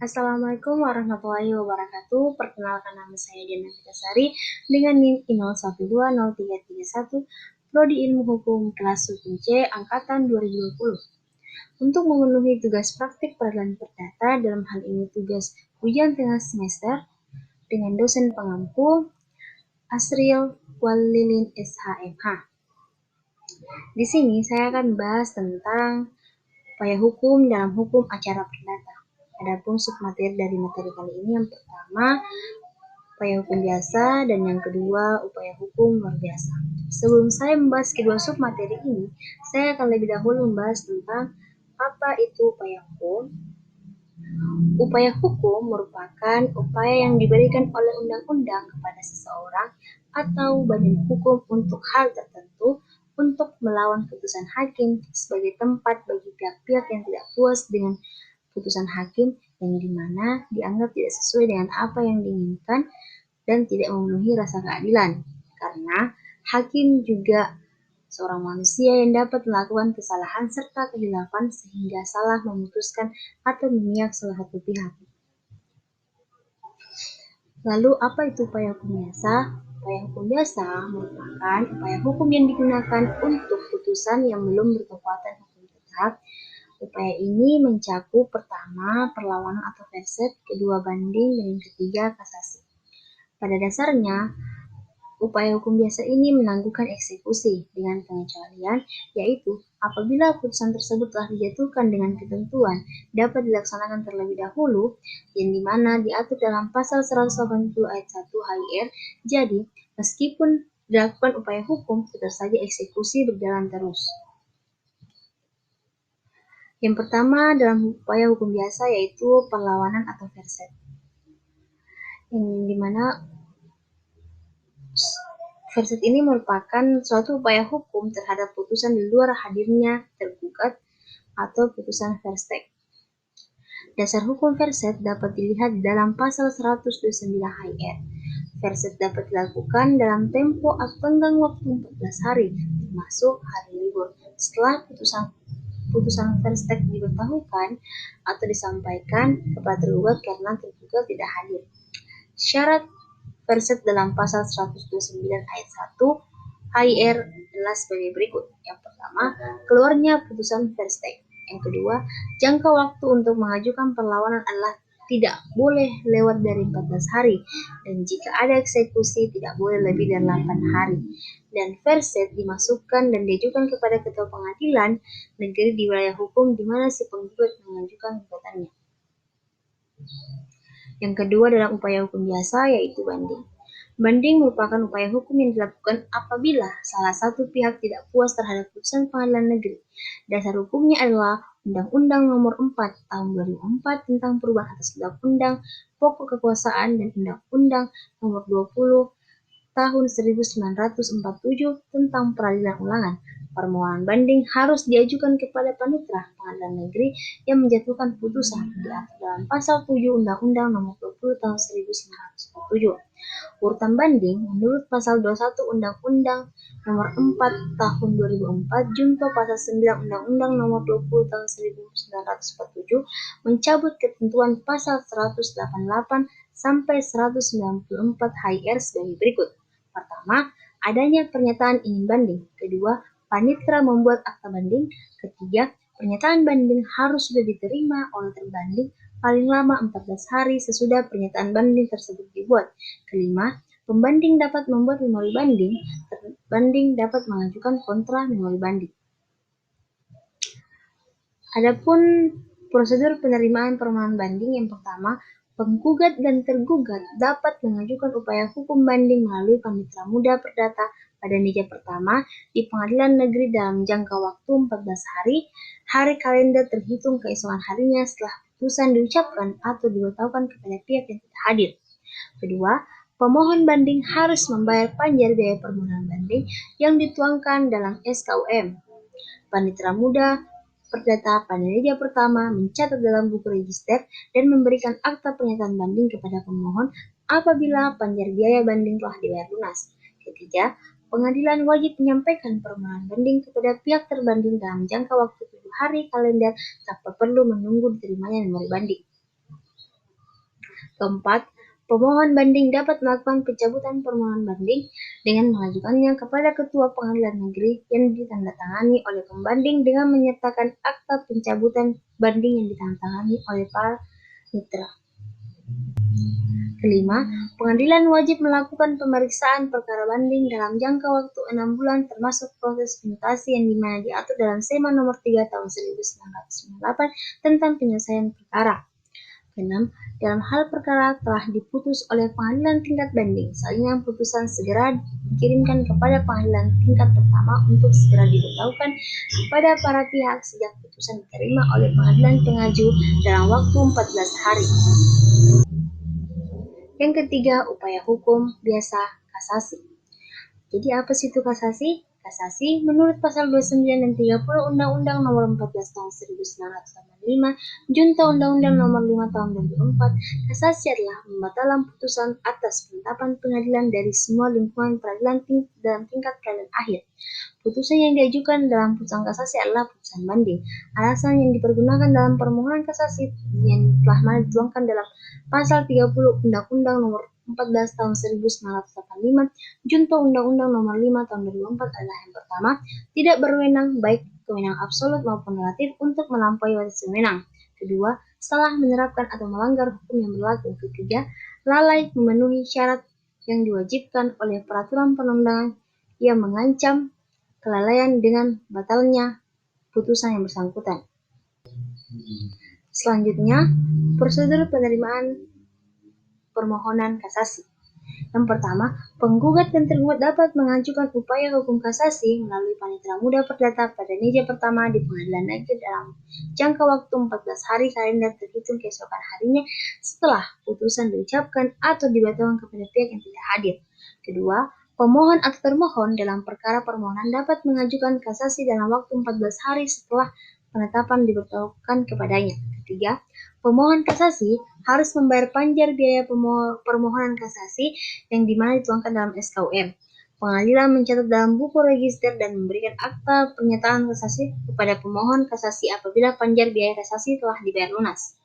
Assalamualaikum warahmatullahi wabarakatuh. Perkenalkan, nama saya Diana Vitasari dengan NIM I01203331, Prodi Ilmu Hukum kelas Hukum C angkatan 2020. Untuk memenuhi tugas praktik peradilan perdata, dalam hal ini tugas ujian tengah semester, dengan dosen pengampu Asril Walilin SHMH. Di sini saya akan bahas tentang upaya hukum dalam hukum acara perdata. Adapun submateri dari materi kali ini, yang pertama upaya hukum biasa dan yang kedua upaya hukum luar biasa. Sebelum saya membahas kedua submateri ini, saya akan lebih dahulu membahas tentang apa itu upaya hukum. Upaya hukum merupakan upaya yang diberikan oleh undang-undang kepada seseorang atau badan hukum untuk hal tertentu, untuk melawan putusan hakim sebagai tempat bagi pihak-pihak yang tidak puas dengan putusan hakim yang dimana dianggap tidak sesuai dengan apa yang diinginkan dan tidak memenuhi rasa keadilan. Karena hakim juga seorang manusia yang dapat melakukan kesalahan serta kehilafan sehingga salah memutuskan atau memihak salah satu pihak. Lalu apa itu upaya hukum biasa? Upaya hukum biasa merupakan upaya hukum yang digunakan untuk putusan yang belum berkekuatan hukum tetap. Upaya ini mencakup pertama perlawanan atau verset, kedua banding, dan yang ketiga kasasi. Pada dasarnya, upaya hukum biasa ini menangguhkan eksekusi dengan pengecualian, yaitu apabila putusan tersebut telah dijatuhkan dengan ketentuan dapat dilaksanakan terlebih dahulu, yang dimana diatur dalam pasal 180 ayat 1 HIR. Jadi, meskipun dilakukan upaya hukum, tetap saja eksekusi berjalan terus. Yang pertama dalam upaya hukum biasa yaitu perlawanan atau verset, yang dimana verset ini merupakan suatu upaya hukum terhadap putusan di luar hadirnya tergugat atau putusan verstek. Dasar hukum verset dapat dilihat dalam pasal 129 HIR. Verset dapat dilakukan dalam tempo atau tenggang waktu 14 hari, termasuk hari libur, setelah putusan verstek diberitahukan atau disampaikan kepada tergugat karena tergugat tidak hadir. Syarat verset dalam pasal 129 ayat 1 HIR adalah sebagai berikut. Yang pertama, keluarnya putusan verstek. Yang kedua, jangka waktu untuk mengajukan perlawanan adalah tidak boleh lewat dari 14 hari, dan jika ada eksekusi tidak boleh lebih dari 8 hari. Dan verset dimasukkan dan diajukan kepada ketua pengadilan negeri di wilayah hukum di mana si penggugat mengajukan gugatannya. Yang kedua dalam upaya hukum biasa yaitu banding. Banding merupakan upaya hukum yang dilakukan apabila salah satu pihak tidak puas terhadap putusan pengadilan negeri. Dasar hukumnya adalah Undang-Undang Nomor 4 Tahun 2004 tentang perubahan atas Undang-Undang Pokok Kekuasaan dan Undang-Undang Nomor 20 Tahun 1947 tentang peradilan ulangan. Permohonan banding harus diajukan kepada panitera pengadilan negeri yang menjatuhkan putusan diatur dalam pasal 7 Undang-Undang Nomor 20 Tahun 1947. Urutan banding menurut pasal 21 Undang-Undang Nomor 4 Tahun 2004 junto pasal 9 Undang-Undang Nomor 20 Tahun 1947 mencabut ketentuan pasal 188 sampai 194 HIR sebagai berikut. Pertama, adanya pernyataan ingin banding. Kedua, panitera membuat akta banding. Ketiga, pernyataan banding harus sudah diterima oleh terbanding paling lama 14 hari sesudah pernyataan banding tersebut dibuat. Kelima, pembanding dapat membuat memori banding, terbanding dapat mengajukan kontra memori banding. Adapun prosedur penerimaan permohonan banding, yang pertama, penggugat dan tergugat dapat mengajukan upaya hukum banding melalui panitera muda perdata pada meja pertama di pengadilan negeri dalam jangka waktu 14 hari kalender terhitung keesokan harinya setelah putusan diucapkan atau diberitahukan kepada pihak yang tidak hadir. Kedua, pemohon banding harus membayar panjar biaya permohonan banding yang dituangkan dalam SKUM. Panitera muda perdata pada meja pertama mencatat dalam buku register dan memberikan akta pernyataan banding kepada pemohon apabila panjar biaya banding telah dibayar lunas. Ketiga, pengadilan wajib menyampaikan permohonan banding kepada pihak terbanding dalam jangka waktu 7 hari kalender tanpa perlu menunggu diterimanya memori banding. Keempat, pemohon banding dapat melakukan pencabutan permohonan banding dengan mengajukannya kepada Ketua Pengadilan Negeri yang ditandatangani oleh pembanding dengan menyertakan akta pencabutan banding yang ditandatangani oleh panitera. Kelima, pengadilan wajib melakukan pemeriksaan perkara banding dalam jangka waktu 6 bulan termasuk proses penutasi yang dimana diatur dalam SEMA nomor 3 tahun 1998 tentang penyelesaian perkara. Keenam, dalam hal perkara telah diputus oleh pengadilan tingkat banding, salinan putusan segera dikirimkan kepada pengadilan tingkat pertama untuk segera diberitahukan kepada para pihak sejak putusan diterima oleh pengadilan pengaju dalam waktu 14 hari. Yang ketiga, upaya hukum biasa kasasi. Jadi apa sih itu kasasi? Kasasi menurut pasal 29 dan 30 Undang-Undang Nomor 14 Tahun 1985, Junto Undang-Undang Nomor 5 Tahun 2004, kasasi adalah pembatalan putusan atas penetapan pengadilan dari semua lingkungan peradilan dalam tingkat peradilan akhir. Putusan yang diajukan dalam putusan kasasi adalah putusan banding. Alasan yang dipergunakan dalam permohonan kasasi yang telah dituangkan dalam pasal 30 Undang-Undang Nomor 14 Tahun 1985, Junto Undang-Undang Nomor 5 Tahun 2004 adalah yang pertama, tidak berwenang baik kewenangan absolut maupun relatif untuk melampaui batas wewenang. Kedua, salah menerapkan atau melanggar hukum yang berlaku. Ketiga, lalai memenuhi syarat yang diwajibkan oleh peraturan perundangan yang mengancam kelalaian dengan batalnya putusan yang bersangkutan. Selanjutnya, prosedur penerimaan permohonan kasasi. Yang pertama, penggugat dan tergugat dapat mengajukan upaya hukum kasasi melalui panitera muda perdata pada meja pertama di pengadilan negeri dalam jangka waktu 14 hari kalender terhitung keesokan harinya setelah putusan diucapkan atau dibatalkan kepada pihak yang tidak hadir. Kedua, pemohon atau termohon dalam perkara permohonan dapat mengajukan kasasi dalam waktu 14 hari setelah penetapan diberitahukan kepadanya. Ketiga, pemohon kasasi harus membayar panjar biaya permohonan kasasi yang dimana dituangkan dalam SKUM. Pengadilan mencatat dalam buku register dan memberikan akta pernyataan kasasi kepada pemohon kasasi apabila panjar biaya kasasi telah dibayar lunas.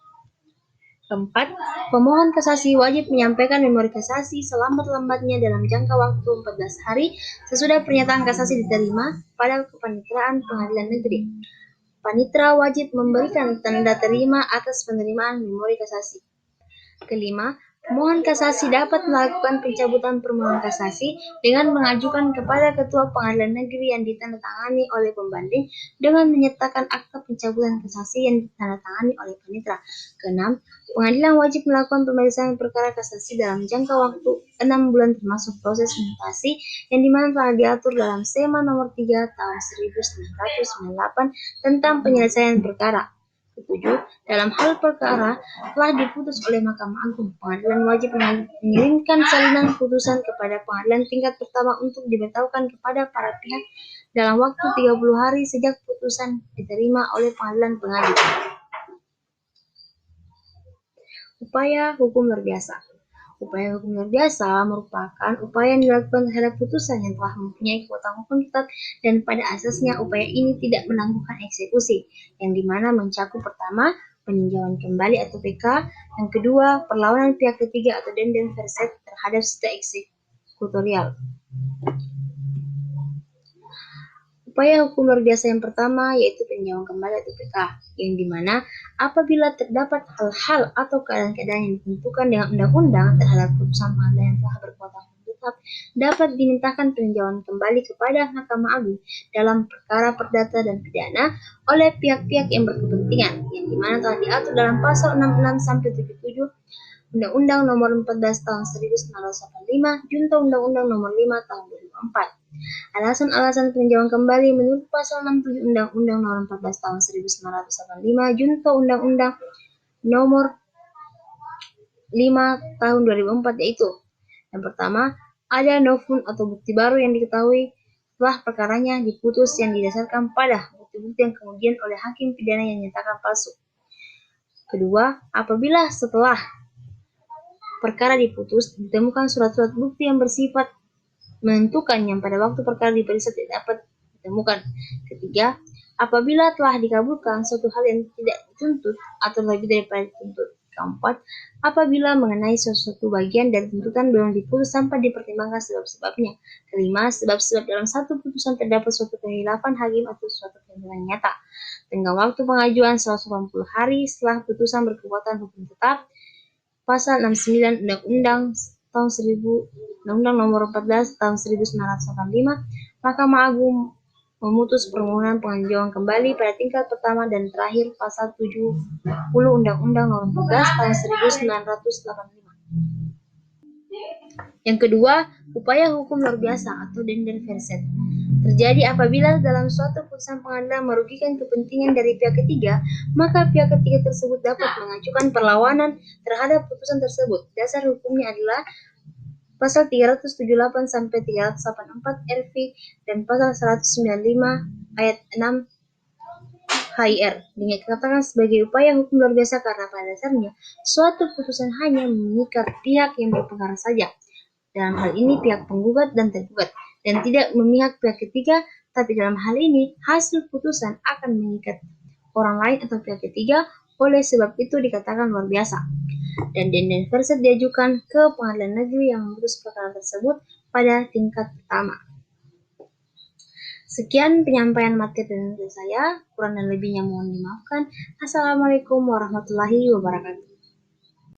Keempat, pemohon kasasi wajib menyampaikan memori kasasi selambat-lambatnya dalam jangka waktu 14 hari sesudah pernyataan kasasi diterima pada kepaniteraan pengadilan negeri. Panitera wajib memberikan tanda terima atas penerimaan memori kasasi. Kelima, pemohon kasasi dapat melakukan pencabutan permohonan kasasi dengan mengajukan kepada Ketua Pengadilan Negeri yang ditandatangani oleh pembanding dengan menyertakan akta pencabutan kasasi yang ditandatangani oleh panitera. Keenam, pengadilan wajib melakukan pemeriksaan perkara kasasi dalam jangka waktu 6 bulan termasuk proses mutasi yang dimana telah diatur dalam SEMA nomor 3 tahun 1998 tentang penyelesaian perkara. Ketujuh, dalam hal perkara telah diputus oleh Mahkamah Agung, pengadilan wajib mengirimkan salinan putusan kepada pengadilan tingkat pertama untuk diberitahukan kepada para pihak dalam waktu 30 hari sejak putusan diterima oleh pengadilan pengadu. Upaya hukum luar biasa. Upaya hukum luar biasa merupakan upaya yang dilakukan terhadap putusan yang telah mempunyai kekuatan hukum tetap dan pada asasnya upaya ini tidak menangguhkan eksekusi, yang dimana mencakup pertama, peninjauan kembali atau PK, yang kedua, perlawanan pihak ketiga atau dendem verset terhadap sita eksekutorial. Upaya hukum luar biasa yang pertama yaitu peninjauan kembali atau PK, yang dimana apabila terdapat hal-hal atau keadaan-keadaan yang ditentukan dengan undang-undang terhadap putusan pengadilan yang telah berkekuatan hukum tetap, dapat dimintakan peninjauan kembali kepada Mahkamah Agung dalam perkara perdata dan pidana oleh pihak-pihak yang berkepentingan, yang dimana telah diatur dalam pasal 66 sampai 77 Undang-Undang Nomor 14 Tahun 1985, Junto Undang-Undang Nomor 5 Tahun 2004. Alasan-alasan peninjauan kembali menurut pasal 67 Undang-Undang Nomor 14 Tahun 1985, Junto Undang-Undang Nomor 5 Tahun 2004 yaitu: yang pertama, ada novum atau bukti baru yang diketahui setelah perkaranya diputus yang didasarkan pada bukti-bukti yang kemudian oleh hakim pidana yang dinyatakan palsu. Kedua, apabila setelah perkara diputus ditemukan surat-surat bukti yang bersifat menentukan yang pada waktu perkara diperiksa tidak dapat ditemukan. Ketiga, apabila telah dikabulkan suatu hal yang tidak dituntut atau lebih daripada dituntut. Keempat, apabila mengenai sesuatu bagian dari tuntutan belum diputus tanpa dipertimbangkan sebab-sebabnya. Kelima, sebab-sebab dalam satu putusan terdapat suatu kehilafan hakim atau suatu ketentuan nyata. Tenggang waktu pengajuan 180 hari setelah putusan berkekuatan hukum tetap. Pasal 69 Undang-Undang tahun 1000 Undang-Undang Nomor 14 tahun 1985, Mahkamah Agung memutus permohonan pengajuan kembali pada tingkat pertama dan terakhir pasal 70 Undang-Undang Nomor 14 tahun 1985. Yang kedua, upaya hukum luar biasa atau dender verset terjadi apabila dalam suatu putusan pengadilan merugikan kepentingan dari pihak ketiga, maka pihak ketiga tersebut dapat mengajukan perlawanan terhadap putusan tersebut. Dasar hukumnya adalah pasal 378 sampai 384 RV dan pasal 195 ayat 6 HIR dikatakan sebagai upaya hukum luar biasa karena pada dasarnya suatu putusan hanya mengikat pihak yang berperkara saja. Dalam hal ini pihak penggugat dan tergugat, dan tidak memihak pihak ketiga, tapi dalam hal ini hasil putusan akan mengikat orang lain atau pihak ketiga, oleh sebab itu dikatakan luar biasa. Dan dender verset diajukan ke pengadilan negeri yang memutus perkara tersebut pada tingkat pertama. Sekian penyampaian materi dari saya, kurang dan lebihnya mohon dimaafkan. Assalamualaikum warahmatullahi wabarakatuh.